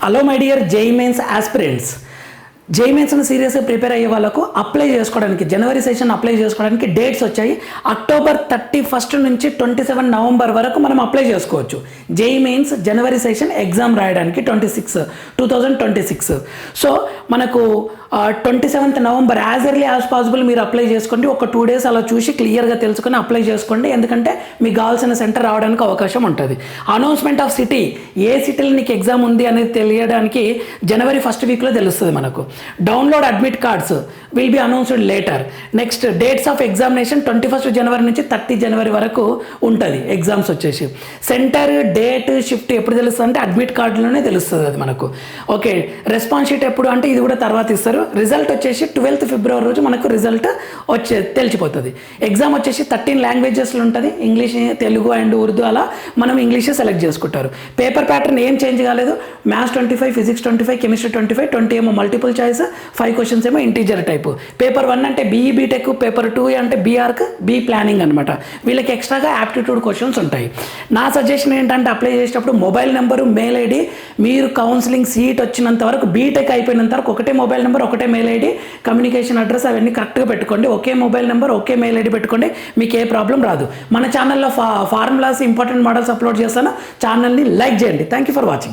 Hello my dear JEE Mains aspirants. JEE మెయిన్స్ని సీరియస్గా prepare అయ్యే వాళ్ళకు అప్లై చేసుకోవడానికి జనవరి సెషన్ అప్లై చేసుకోవడానికి డేట్స్ వచ్చాయి. అక్టోబర్ 31 నుంచి 27 నవంబర్ వరకు మనం అప్లై చేసుకోవచ్చు. జేఈ మెయిన్స్ జనవరి సెషన్ ఎగ్జామ్ రాయడానికి 2026. సో మనకు 27th November as early as possible మీరు అప్లై చేసుకోండి. ఒక 2 days అలా చూసి క్లియర్గా తెలుసుకొని అప్లై చేసుకోండి. ఎందుకంటే మీకు కావాల్సిన సెంటర్ రావడానికి అవకాశం ఉంటుంది. అనౌన్స్మెంట్ ఆఫ్ సిటీ, ఏ సిటీలో నీకు ఎగ్జామ్ ఉంది అనేది తెలియడానికి జనవరి 1st వీక్లో తెలుస్తుంది మనకు. Download admit cards will be announced later. Next dates of examination 21st జనవరి నుంచి 30 జనవరి వరకు ఉంటుంది. ఎగ్జామ్స్ వచ్చేసి సెంటర్, డేట్, షిఫ్ట్ ఎప్పుడు తెలుస్తుంది అంటే అడ్మిట్ కార్డులోనే తెలుస్తుంది అది మనకు. ఓకే, రెస్పాన్స్ షీట్ ఎప్పుడు అంటే ఇది కూడా తర్వాత ఇస్తారు. రిజల్ట్ వచ్చేసి 12th ఫిబ్రవరి రోజు మనకు రిజల్ట్ తెలిసిపోతుంది. ఎగ్జామ్ వచ్చేసి 13 లాంగ్వేజెస్లో ఉంటుంది. ఇంగ్లీష్, తెలుగు అండ్ ఉర్దూ, అలా మనం ఇంగ్లీషే సెలెక్ట్ చేసుకుంటారు. పేపర్ ప్యాటర్న్ ఏం చేంజ్ కాలేదు. మ్యాథ్స్ 25, ఫిజిక్స్ 25, కెమిస్ట్రీ 25, 20 ఏమో మల్టిపుల్ చాయిస్, 5 క్వశ్చన్స్ ఏమో ఇంటీజర్ టైపు. పేపర్ 1 అంటే బీఈ బీటెక్, పేపర్ 2 అంటే బీఆర్క్, బీ ప్లానింగ్ అనమాట. వీళ్ళకి ఎక్స్ట్రాగా యాప్టిట్యూడ్ క్వశ్చన్స్ ఉంటాయి. నా సజెషన్ ఏంటంటే అప్లై చేసేటప్పుడు మొబైల్ నెంబరు, మెయిల్ ఐడి, మీరు కౌన్సిలింగ్ సీట్ వచ్చినంత వరకు, బీటెక్ అయిపోయినంత వరకు ఒకటే మొబైల్ నెంబర్, ఒకటే మెయిల్ ఐడి, కమ్యూనికేషన్ అడ్రస్ అవన్నీ కరెక్ట్గా పెట్టుకోండి. ఒకే మొబైల్ నెంబర్, ఒకే మెయిల్ ఐడి పెట్టుకోండి. మీకు ఏ ప్రాబ్లం రాదు. మన ఛానల్లో ఫార్ములాస్, ఇంపార్టెంట్ మోడల్స్ అప్లోడ్ చేస్తాను. ఛానల్ని లైక్ చేయండి. Thank you for watching.